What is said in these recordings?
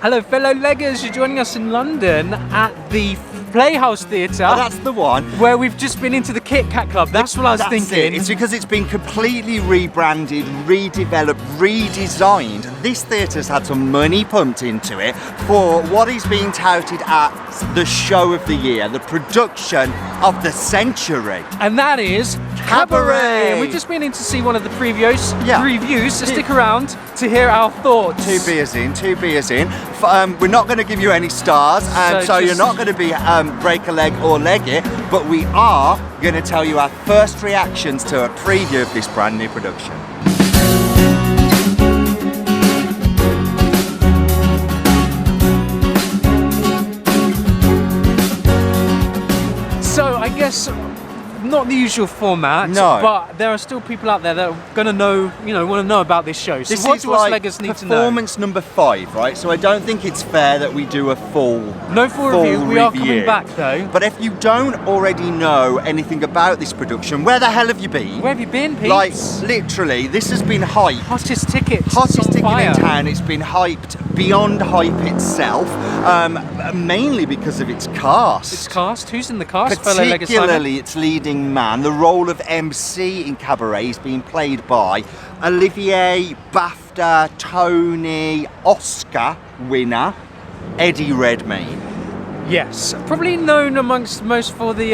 Hello, fellow leggers. You're joining us in London at the Playhouse Theatre. Oh, that's the one. Where we've just been into the Kit Kat Club. That's what I was thinking. It's because it's been completely rebranded, redeveloped, redesigned. This theatre's had some money pumped into it for what is being touted as the show of the year, the production of the century. And that is Cabaret. And we've just been in to see one of the reviews, so stick around to hear our thoughts. Two beers in. We're not going to give you any stars, so you're not going to be break a leg or leg it, but we are going to tell you our first reactions to a preview of this brand new production. So I guess not the usual format, no, but there are still people out there that are going to know, want to know about this show. So this what is do us like leggers need to know? Performance number 5, right? So I don't think it's fair that we do a full review. We are coming back though. But if you don't already know anything about this production, where the hell have you been? Where have you been, Pete? Like, literally, this has been hyped. Hottest ticket in town. It's been hyped beyond hype itself, mainly because of its cast. Its cast? Who's in the cast? Particularly its leading man. The role of MC in Cabaret is being played by Olivier, BAFTA, Tony, Oscar winner Eddie Redmayne. Yes, probably known amongst most for the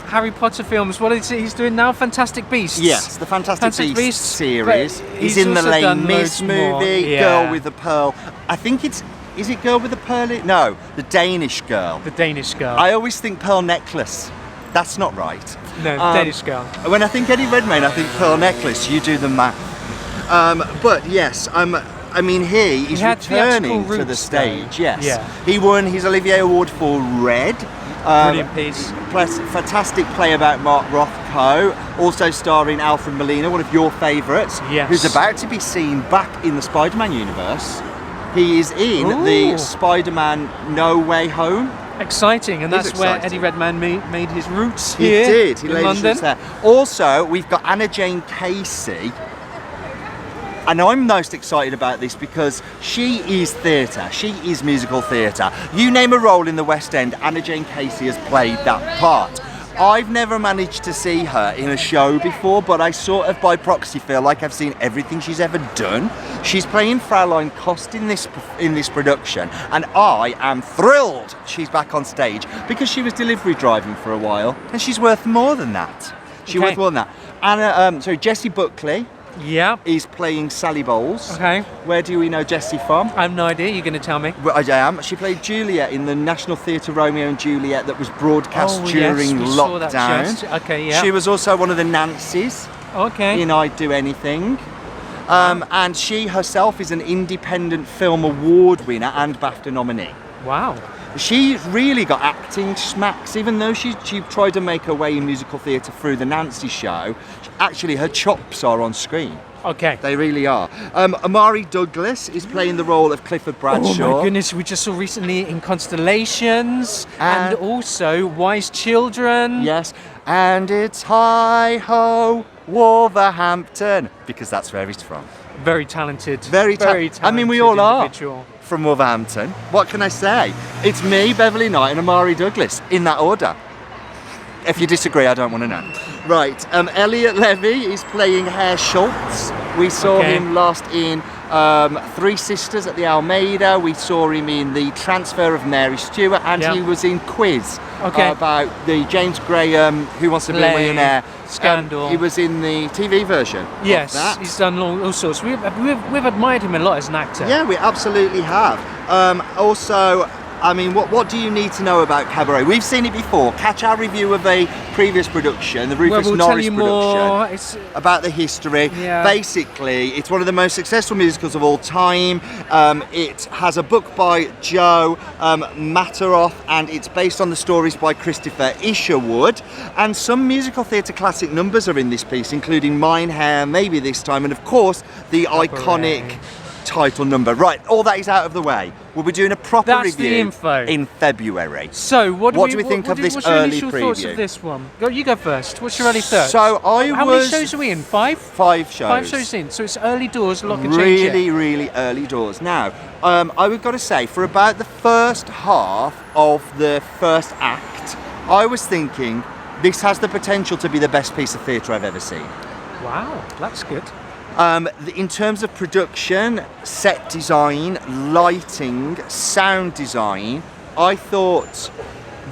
Harry Potter films. What is it he's doing now? Fantastic Beasts. Yes, the Fantastic Beasts series. He's in the Les Mis movie, Girl with a Pearl. I think is it Girl with a Pearl? No, the Danish Girl. The Danish Girl. I always think Pearl Necklace. That's not right. No, Danish Girl. When I think Eddie Redmayne, I think Pearl Necklace. You do the math. But yes, he's returning to the stage. Yes, yeah. He won his Olivier Award for Red. Brilliant piece. Fantastic play about Mark Rothko, also starring Alfred Molina, one of your favourites, who's about to be seen back in the Spider-Man universe. He is in the Spider-Man No Way Home. Exciting, and that's where Eddie Redmayne made his roots here. He did. He laid London. his roots there. Also, we've got Anna Jane Casey. And I'm most excited about this because she is theatre. She is musical theatre. You name a role in the West End, Anna Jane Casey has played that part. I've never managed to see her in a show before, but I sort of by proxy feel like I've seen everything she's ever done. She's playing Fraulein Kost in this production, and I am thrilled she's back on stage because she was delivery driving for a while, and she's worth more than that. Worth more than that. Jessie Buckley. Yeah. Is playing Sally Bowles. Okay. Where do we know Jessie from? I have no idea. You're going to tell me. Well, I am. She played Juliet in the National Theatre Romeo and Juliet that was broadcast during lockdown. Saw that okay, yeah. She was also one of the Nancys. Okay. In I'd Do Anything. And she herself is an Independent Film Award winner and BAFTA nominee. Wow. She's really got acting smacks, even though she tried to make her way in musical theatre through the Nancy show. Actually, her chops are on screen. Okay. They really are. Amari Douglas is playing the role of Clifford Bradshaw. Oh my goodness, we just saw recently in Constellations and also Wise Children. Yes, and it's hi-ho, Wolverhampton, because that's where he's from. Very talented. Very talented. I mean, we all individual. are from Wolverhampton. What can I say? It's me, Beverly Knight, and Amari Douglas, in that order. If you disagree, I don't want to know. Right, Elliot Levy is playing Herr Schultz. We saw him last in Three Sisters at the Almeida. We saw him in The Transfer of Mary Stewart, and he was in Quiz about the James Graham Who Wants to Be a Millionaire scandal. He was in the TV version. Yes, he's done all sorts. We've admired him a lot as an actor. Yeah, we absolutely have. Also, I mean, what do you need to know about Cabaret? We've seen it before. Catch our review of a previous production, the Rufus Norris production, about the history. Yeah. Basically, it's one of the most successful musicals of all time. It has a book by Joe Materoth, and it's based on the stories by Christopher Isherwood. And some musical theatre classic numbers are in this piece, including Mine Hair, Maybe This Time, and of course, the iconic title number. Right, all that is out of the way. We'll be doing a proper review the info. in February. So, what do we think of this what's early your initial preview? Thoughts of this one? You go first. What's your early thoughts? So How many shows are we in? 5? 5 shows. 5 shows in. So it's early doors. A lot can change yet. Really early doors. Now, I would got to say, for about the first half of the first act, I was thinking this has the potential to be the best piece of theatre I've ever seen. Wow, that's good. In terms of production, set design, lighting, sound design, I thought,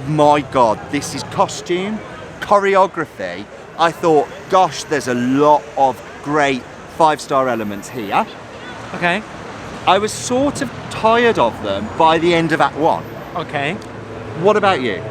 my God, this is costume, choreography. I thought, gosh, there's a lot of great 5-star elements here. Okay. I was sort of tired of them by the end of Act 1. Okay. What about you?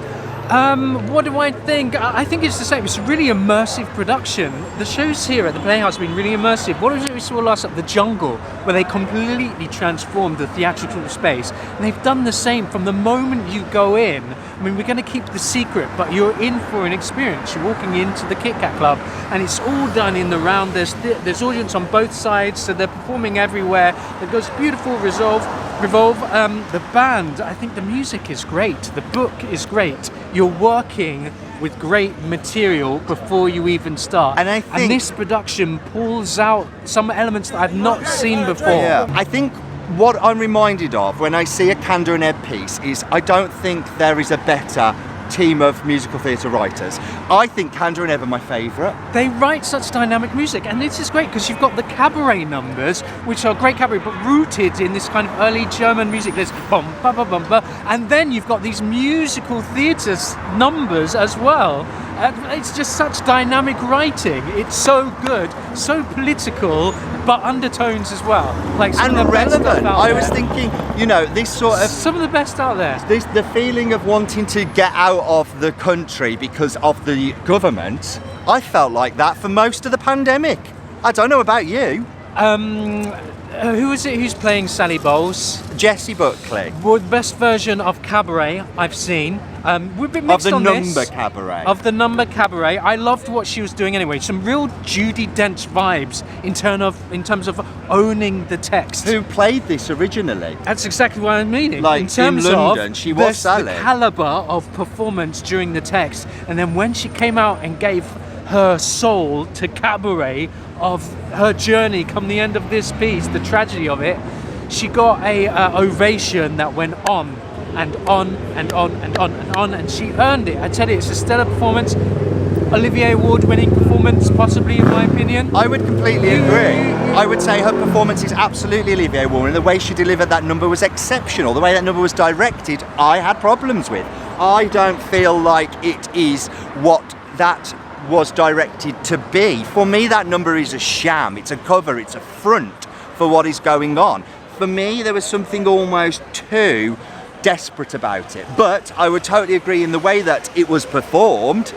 What do I think? I think it's the same. It's a really immersive production. The shows here at the Playhouse have been really immersive. What was it we saw last up? The Jungle, where they completely transformed the theatrical space. And they've done the same from the moment you go in. I mean, we're going to keep the secret, but you're in for an experience. You're walking into the Kit Kat Club, and it's all done in the round. There's audience on both sides, so they're performing everywhere. It goes beautiful revolve. The band, I think the music is great. The book is great. You're working with great material before you even start. And this production pulls out some elements that I've not seen before. Yeah. I think what I'm reminded of when I see a Candor and Ebb piece is I don't think there is a better team of musical theatre writers. I think Candor and Ebb are my favourite. They write such dynamic music, and this is great because you've got the cabaret numbers, which are great cabaret, but rooted in this kind of early German music. There's bum ba ba bum ba, and then you've got these musical theatre numbers as well. It's just such dynamic writing. It's so good, so political, but undertones as well. Like some and of the relevant. Best stuff out I was there. thinking, you know, this sort of some of the best out there. The feeling of wanting to get out of the country because of the government. I felt like that for most of the pandemic. I don't know about you. Who is it who's playing Sally Bowles? Jessie Buckley. Well, the best version of Cabaret I've seen. We're a bit mixed on this. Of the number Cabaret. Of the number Cabaret. I loved what she was doing anyway. Some real Judi Dench vibes in terms of owning the text. Who played this originally? That's exactly what I'm meaning. Like in terms in London, of she was Sally. The calibre of performance during the text. And then when she came out and gave her soul to Cabaret of her journey come the end of this piece, the tragedy of it, she got a ovation that went on and on and on and on and on, and she earned it. I tell you, it's a stellar performance. Olivier Award-winning performance, possibly, in my opinion. I would completely agree. I would say her performance is absolutely Olivier Award, and the way she delivered that number was exceptional. The way that number was directed, I had problems with. I don't feel like it is what that was directed to be. For me, that number is a sham. It's a cover, it's a front for what is going on. For me, there was something almost too desperate about it. But I would totally agree in the way that it was performed.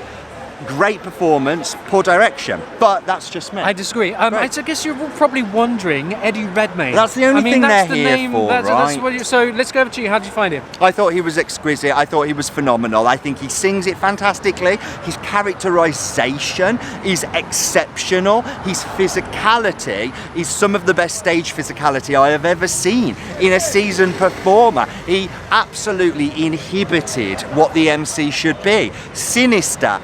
Great performance, poor direction. But that's just me. I disagree. I guess you're probably wondering, Eddie Redmayne. That's the only thing that's they're the here name, for, right? So let's go over to you. How did you find him? I thought he was exquisite. I thought he was phenomenal. I think he sings it fantastically. His characterization is exceptional. His physicality is some of the best stage physicality I have ever seen in a seasoned performer. He absolutely inhibited what the MC should be. Sinister,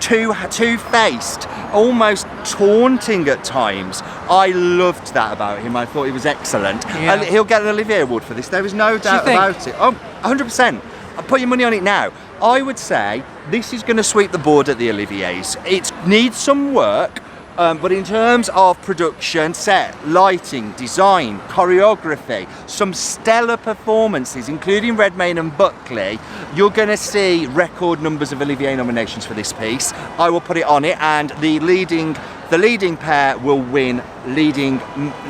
two-faced, almost taunting at times. I loved that about him. I thought he was excellent. Yeah. And he'll get an Olivier Award for this. There is no doubt about it. Oh, 100%. I'll put your money on it now. I would say this is going to sweep the board at the Oliviers. It needs some work, but in terms of production, set, lighting, design, choreography, some stellar performances, including Redmayne and Buckley, you're going to see record numbers of Olivier nominations for this piece. I will put it on it, and the leading pair will win leading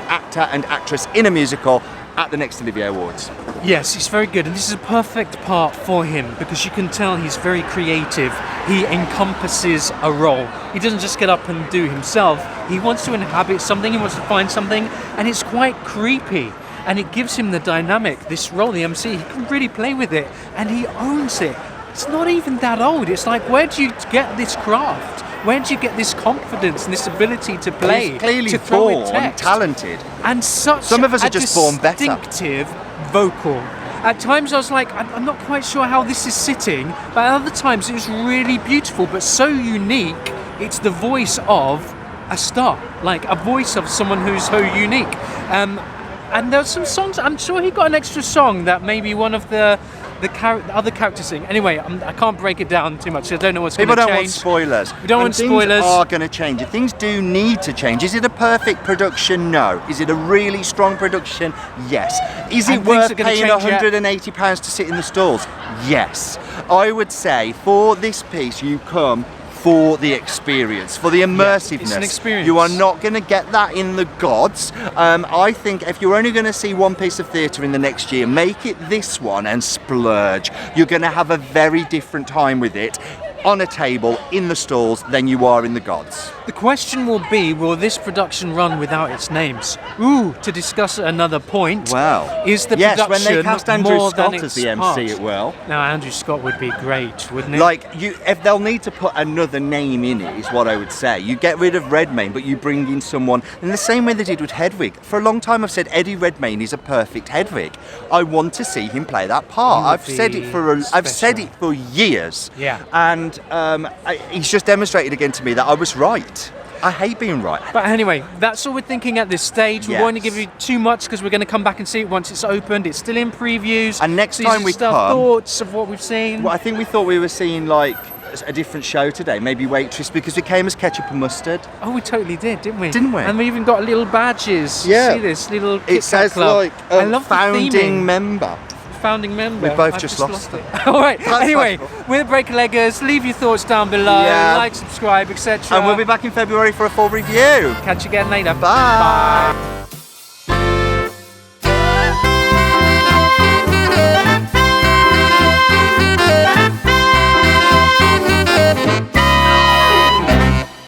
actor and actress in a musical at the next Olivier Awards. Yes, he's very good, and this is a perfect part for him because you can tell he's very creative. He encompasses a role. He doesn't just get up and do himself. He wants to inhabit something, he wants to find something, and it's quite creepy. And it gives him the dynamic, this role, the MC, he can really play with it, and he owns it. It's not even that old. It's like, where do you get this craft? Where do you get this confidence and this ability to play? He's clearly to throw in born text? talented. And such Some of us a are just born better. distinctive vocal. At times I was like, I'm not quite sure how this is sitting, but at other times it was really beautiful, but so unique. It's the voice of a star, like a voice of someone who's so unique. And there's some songs, I'm sure he got an extra song that maybe one of the other characters sing. Anyway, I can't break it down too much. I don't know what's going to change. People don't want spoilers. We don't want spoilers. Things are going to change. Things do need to change. Is it a perfect production? No. Is it a really strong production? Yes. Is it And things worth are gonna paying change yet. £180 to sit in the stalls? Yes. I would say for this piece, you come for the experience, for the immersiveness. it's an experience. You are not going to get that in the gods. I think if you're only going to see one piece of theatre in the next year, make it this one and splurge. You're going to have a very different time with it on a table in the stalls than you are in the gods. The question will be, will this production run without its names? Ooh, to discuss another point. Well, is the yes, production when they cast Andrew more Scott than as its the MC, parts? it will. Now, Andrew Scott would be great, wouldn't he? Like, if they'll need to put another name in it, is what I would say. You get rid of Redmayne, but you bring in someone in the same way they did with Hedwig. For a long time, I've said Eddie Redmayne is a perfect Hedwig. I want to see him play that part. He would I've said it for years. Yeah. And he's just demonstrated again to me that I was right. I hate being right. But anyway, that's all we're thinking at this stage. We Yes. won't give you too much because we're going to come back and see it once it's opened. It's still in previews. And next These time are we just our come- thoughts of what we've seen. Well, I think we thought we were seeing like a different show today, maybe Waitress, because we came as Ketchup and Mustard. Oh, we totally did, didn't we? Didn't we? And we even got little badges. Yeah. See this little Kit It Kat says club. like I love the founding theming. member. Founding member. We both I've just lost it. All right. That's Anyway, possible. we're the Breakleggers. Leave your thoughts down below. Yeah. Like, subscribe, etc. And we'll be back in February for a full review. Catch you again later. Bye.